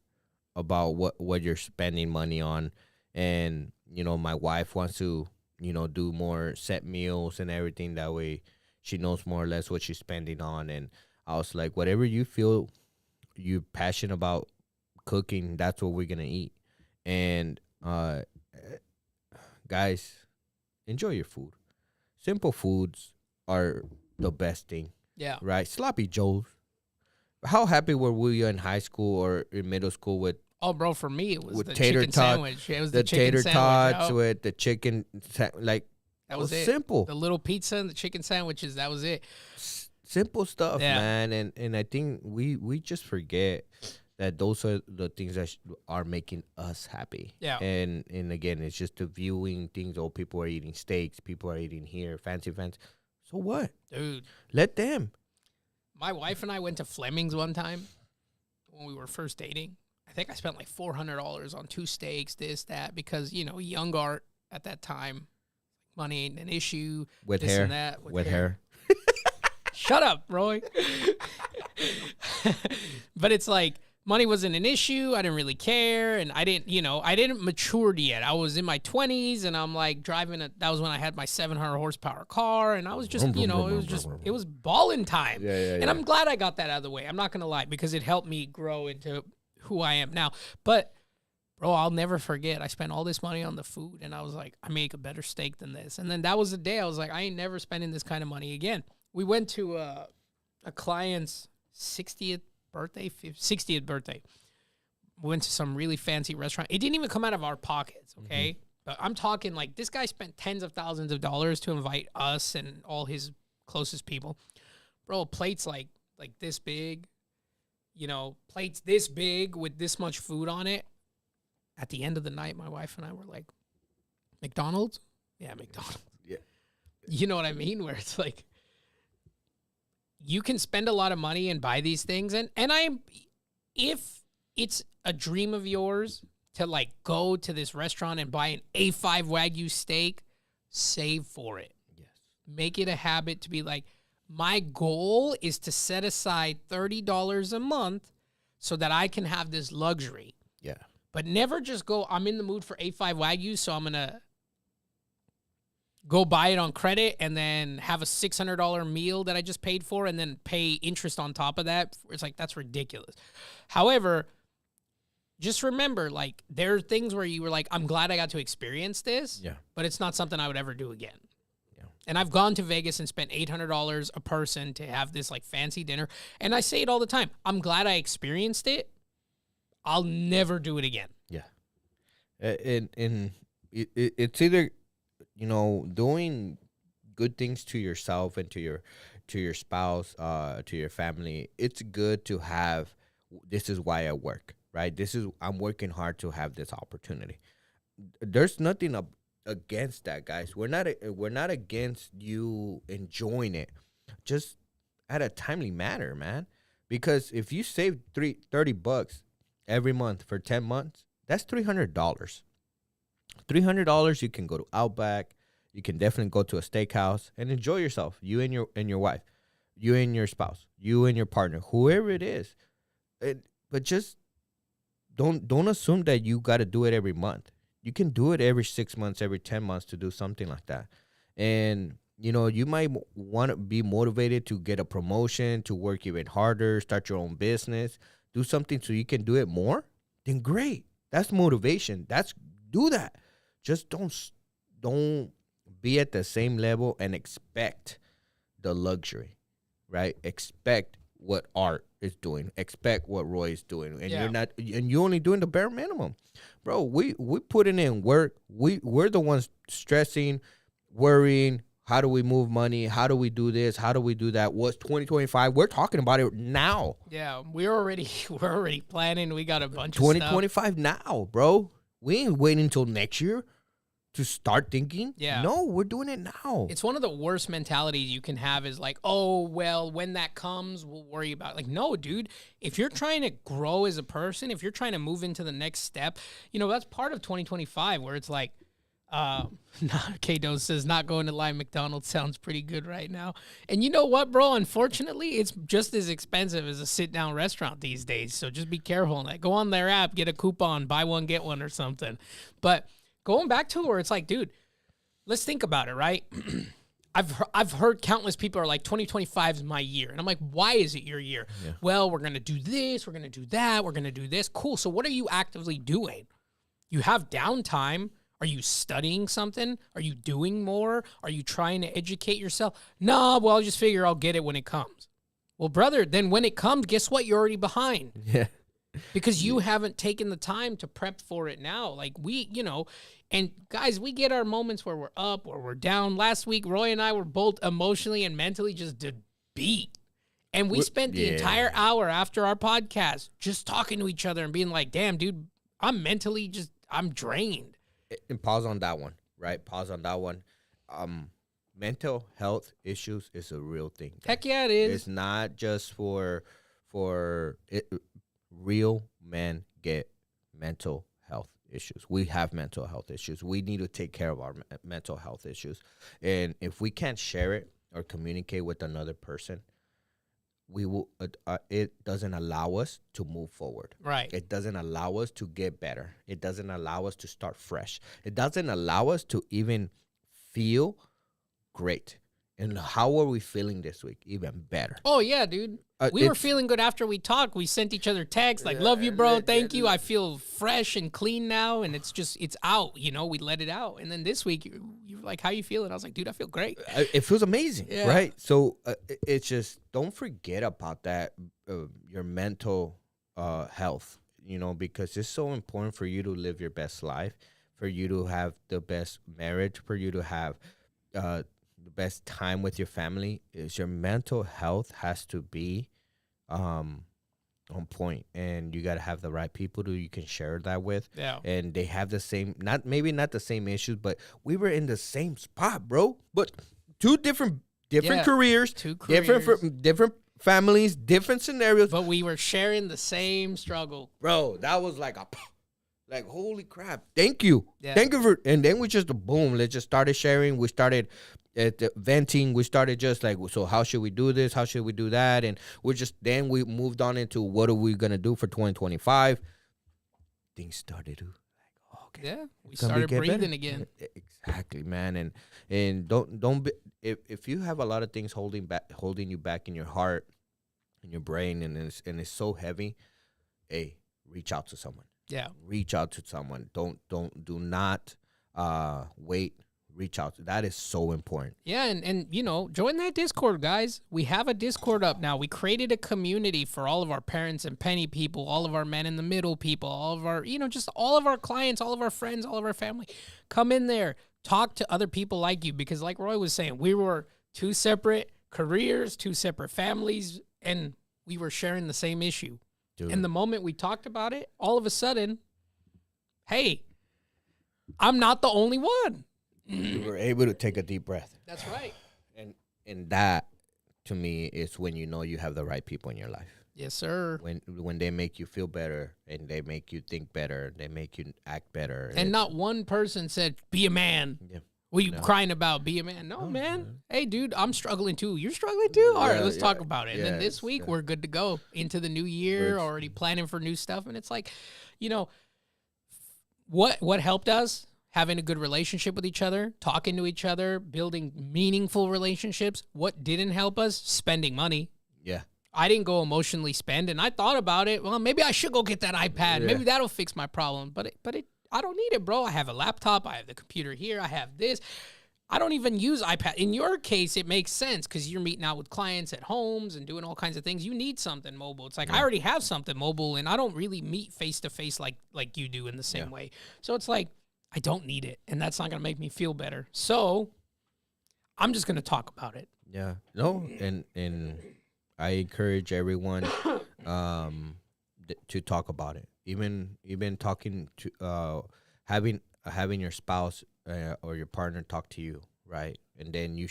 about what you're spending money on. And, you know, my wife wants to, you know, do more set meals and everything. That way she knows more or less what she's spending on. And I was like, whatever you feel you're passionate about cooking, that's what we're going to eat. And, guys, enjoy your food. Simple foods are the best thing. Yeah. Right? Sloppy Joes. How happy were we in high school or in middle school with? Oh, bro, for me, it was the chicken sandwich. It was the chicken tater tots with the chicken, like, that was it. Simple. The little pizza and the chicken sandwiches, that was it. Simple stuff, man. And I think we just forget that those are the things that are making us happy. Yeah. And again, it's just the viewing things. Oh, people are eating steaks. People are eating here. Fancy. So what? Dude. Let them. My wife and I went to Fleming's one time when we were first dating. I think I spent like $400 on 2 steaks, this, that, because, you know, young art at that time, money ain't an issue. With this hair. And that. With hair. Shut up, Roy. But it's like, money wasn't an issue. I didn't really care. And I didn't mature yet. I was in my 20s and I'm like driving that was when I had my 700 horsepower car. And I was just, it was balling time. And I'm glad I got that out of the way. I'm not going to lie, because it helped me grow into who I am now. But bro, I'll never forget. I spent all this money on the food and I was like, I make a better steak than this. And then that was the day I was like, I ain't never spending this kind of money again. We went to a client's 60th birthday. We went to some really fancy restaurant. It didn't even come out of our pockets, okay? But I'm talking like this guy spent tens of thousands of dollars to invite us and all his closest people. Bro, plates like this big, you know, plates this big with this much food on it. At the end of the night, my wife and I were like, McDonald's? Yeah, McDonald's. Yeah. You know what I mean? Where it's like, you can spend a lot of money and buy these things. And if it's a dream of yours to like go to this restaurant and buy an A5 Wagyu steak, save for it. Yes. Make it a habit to be like, my goal is to set aside $30 a month so that I can have this luxury. Yeah. But never just go, I'm in the mood for A5 Wagyu, so I'm going to go buy it on credit and then have a $600 meal that I just paid for and then pay interest on top of that. It's like, that's ridiculous. However, just remember, like, there are things where you were like, I'm glad I got to experience this, but it's not something I would ever do again. Yeah. And I've gone to Vegas and spent $800 a person to have this like fancy dinner. And I say it all the time. I'm glad I experienced it. I'll never do it again. Yeah. And it's either, you know, doing good things to yourself and to your spouse, to your family. It's good to have, this is why I work, right? I'm working hard to have this opportunity. There's nothing against that, guys. We're not against you enjoying it, just at a timely manner, man. Because if you save $30 every month for 10 months, that's $300. $300 you can go to Outback. You can definitely go to a steakhouse and enjoy yourself. You and your wife, you and your spouse, you and your partner, whoever it is. But just don't assume that you got to do it every month. You can do it every 6 months, every 10 months to do something like that. And, you know, you might want to be motivated to get a promotion, to work even harder, start your own business, do something so you can do it more. Then great. That's motivation. Do that. Just don't be at the same level and expect the luxury, right? Expect what Art is doing. Expect what Roy is doing. And you're only doing the bare minimum. Bro, we putting in work. We're the ones stressing, worrying. How do we move money? How do we do this? How do we do that? What's 2025? We're talking about it now. Yeah, we're already planning. We got a bunch of 2025 now, bro. We ain't waiting until next year to start thinking. Yeah. No, we're doing it now. It's one of the worst mentalities you can have is like, oh, well, when that comes, we'll worry about it. Like, no, dude, if you're trying to grow as a person, if you're trying to move into the next step, you know, that's part of 2025 where it's like, K-Do says not going to line McDonald's sounds pretty good right now. And you know what, bro? Unfortunately, it's just as expensive as a sit-down restaurant these days. So just be careful. Like, go on their app, get a coupon, buy one, get one or something. But going back to where it's like, dude, let's think about it, right? I've heard countless people are like, 2025 is my year. And I'm like, why is it your year? Yeah. Well, we're going to do this. We're going to do that. We're going to do this. Cool. So what are you actively doing? You have downtime. Are you studying something? Are you doing more? Are you trying to educate yourself? No, well, I'll just figure I'll get it when it comes. Well, brother, then when it comes, guess what? You're already behind. Yeah. Because you haven't taken the time to prep for it now. Like and guys, we get our moments where we're up or we're down. Last week, Roy and I were both emotionally and mentally just beat. And we spent the entire hour after our podcast just talking to each other and being like, damn, dude, I'm drained. And pause on that one, right? Pause on that one. Mental health issues is a real thing. Heck yeah, it is. It's not just for it. Real men get mental health issues. We have mental health issues. We need to take care of our mental health issues. And if we can't share it or communicate with another person, we will. It doesn't allow us to move forward. Right. It doesn't allow us to get better. It doesn't allow us to start fresh. It doesn't allow us to even feel great. And how are we feeling this week? Even better. Oh, yeah, dude. We were feeling good after we talked. We sent each other texts like, love you, bro. Thank you. I feel fresh and clean now. And it's out. You know, we let it out. And then this week, you were like, how you feeling? I was like, dude, I feel great. It feels amazing, right? So it's just, don't forget about that, your mental health, you know, because it's so important for you to live your best life, for you to have the best marriage, for you to have the best time with your family. Is your mental health has to be on point, and you got to have the right people who you can share that with. Yeah. And they have the same, not the same issues, but we were in the same spot, bro. But two different careers, different families, different scenarios. But we were sharing the same struggle. Bro, that was like holy crap. Thank you. Yeah. Thank you for, and then we just, boom, let's just started sharing. We started venting. We started just like, so how should we do this? How should we do that? And then we moved on into what are we going to do for 2025? Things started to like, okay. Yeah, we It's gonna started get better. breathing again. Exactly, man. And don't be, if you have a lot of things holding you back in your heart, in your brain, and it's so heavy, hey, reach out to someone. Yeah. Reach out to someone. Do not wait. Reach out. That is so important. Yeah, and you know, join that Discord, guys. We have a Discord up now. We created a community for all of our parents and penny people, all of our men in the middle people, all of our, just all of our clients, all of our friends, all of our family. Come in there, talk to other people like you, because like Roy was saying, we were two separate careers, two separate families, and we were sharing the same issue. Dude. And the moment we talked about it, all of a sudden, hey, I'm not the only one. You were able to take a deep breath. That's right. And that, to me, is when you know you have the right people in your life. Yes, sir. When they make you feel better and they make you think better, they make you act better. And not one person said, be a man. Yeah. What are you crying about? Be a man. No, man. Hey, dude, I'm struggling too. You're struggling too? All right, let's talk about it. And then this week, we're good to go into the new year, already planning for new stuff. And it's like, what helped us? Having a good relationship with each other, talking to each other, building meaningful relationships. What didn't help us? Spending money. Yeah. I didn't go emotionally spend, and I thought about it. Well, maybe I should go get that iPad. Yeah. Maybe that'll fix my problem. But I don't need it, bro. I have a laptop. I have the computer here. I have this. I don't even use iPad. In your case, it makes sense because you're meeting out with clients at homes and doing all kinds of things. You need something mobile. It's like I already have something mobile, and I don't really meet face to face like you do in the same way. So it's like I don't need it, and that's not going to make me feel better. So I'm just going to talk about it. Yeah. No, and I encourage everyone to talk about it. Even talking to having your spouse or your partner talk to you, right? And then you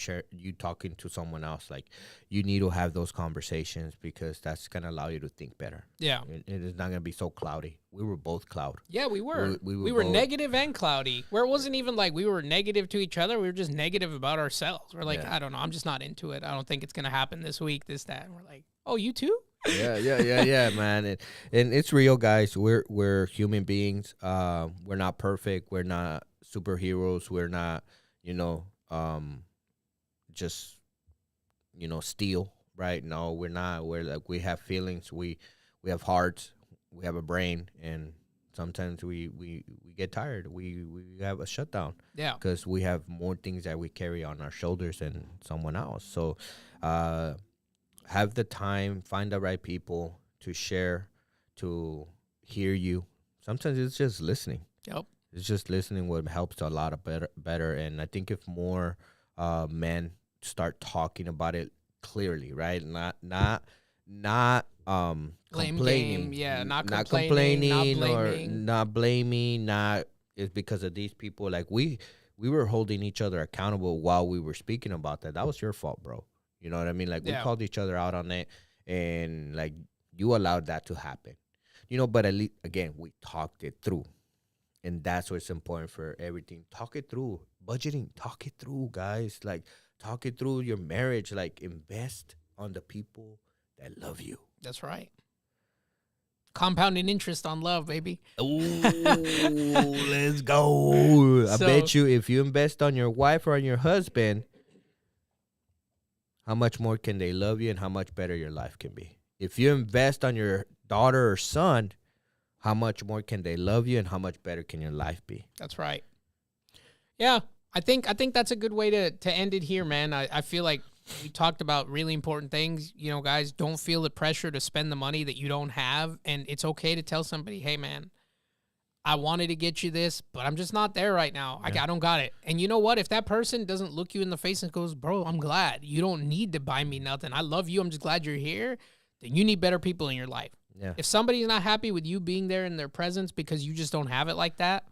talking to someone else. Like, you need to have those conversations because that's gonna allow you to think better. Yeah, it is not gonna be so cloudy. We were both cloud. Yeah, we were. We were both negative and cloudy. Where it wasn't even like we were negative to each other. We were just negative about ourselves. We're like, I don't know. I'm just not into it. I don't think it's gonna happen this week. This, that. And we're like, oh, you too? Yeah, man. And it's real, guys. We're human beings. We're not perfect. We're not superheroes. We're not, just, steel, right? No, we're not. We're like, we have feelings. We have hearts. We have a brain, and sometimes we get tired. We have a shutdown. Yeah. Because we have more things that we carry on our shoulders than someone else. So, have the time, find the right people to share, to hear you. Sometimes it's just listening. Yep. It's just listening what helps a lot of better. And I think if more men start talking about it clearly, right? Not complaining. Yeah, not complaining, not or blaming. not blaming. Not it's because of these people. Like we were holding each other accountable while we were speaking about that. That was your fault, bro. You know what I mean? Like, we called each other out on it, and like, you allowed that to happen. But at least, again, we talked it through. And that's what's important for everything. Talk it through. Budgeting, talk it through, guys. Like, talk it through your marriage. Like, invest on the people that love you. That's right. Compounding interest on love, baby. Ooh, let's go. I bet you if you invest on your wife or on your husband, how much more can they love you and how much better your life can be? If you invest on your daughter or son, how much more can they love you and how much better can your life be? That's right. Yeah, I think that's a good way to end it here, man. I feel like we talked about really important things. Guys, don't feel the pressure to spend the money that you don't have. And it's okay to tell somebody, hey, man, I wanted to get you this, but I'm just not there right now. I don't got it. And you know what? If that person doesn't look you in the face and goes, bro, I'm glad. You don't need to buy me nothing. I love you. I'm just glad you're here. Then you need better people in your life. Yeah. If somebody's not happy with you being there in their presence because you just don't have it like that,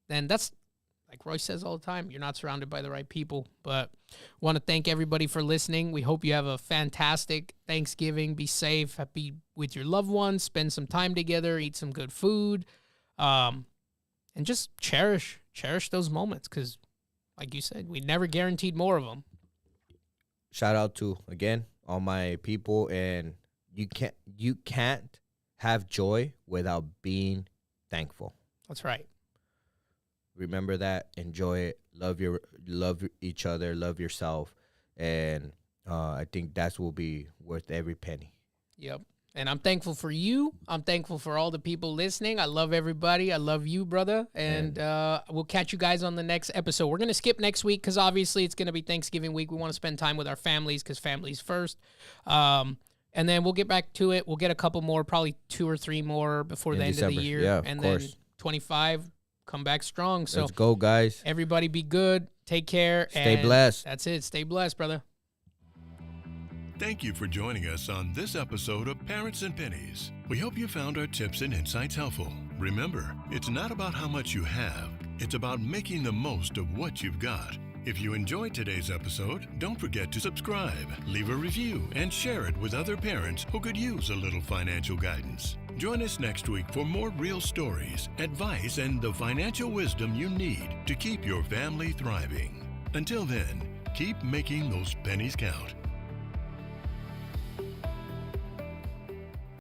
then that's, like Roy says all the time, you're not surrounded by the right people. But want to thank everybody for listening. We hope you have a fantastic Thanksgiving. Be safe. Be with your loved ones. Spend some time together. Eat some good food. And just cherish those moments because, like you said, we never guaranteed more of them. Shout out to, again, all my people. And you can't have joy without being thankful. That's right. remember that, enjoy it, love each other, love yourself, and I think that will be worth every penny. Yep. And I'm thankful for you. I'm thankful for all the people listening. I love everybody. I love you, brother. And we'll catch you guys on the next episode. We're going to skip next week because obviously it's going to be Thanksgiving week. We want to spend time with our families because families first. And then we'll get back to it. We'll get a couple more, probably 2 or 3 more before the end of the year. Yeah, and of then course. 25, come back strong. So Let's go, guys. everybody be good. Take care. Stay and blessed. That's it. Stay blessed, brother. Thank you for joining us on this episode of Parents and Pennies. We hope you found our tips and insights helpful. Remember, it's not about how much you have, it's about making the most of what you've got. If you enjoyed today's episode, don't forget to subscribe, leave a review, and share it with other parents who could use a little financial guidance. Join us next week for more real stories, advice, and the financial wisdom you need to keep your family thriving. Until then, keep making those pennies count.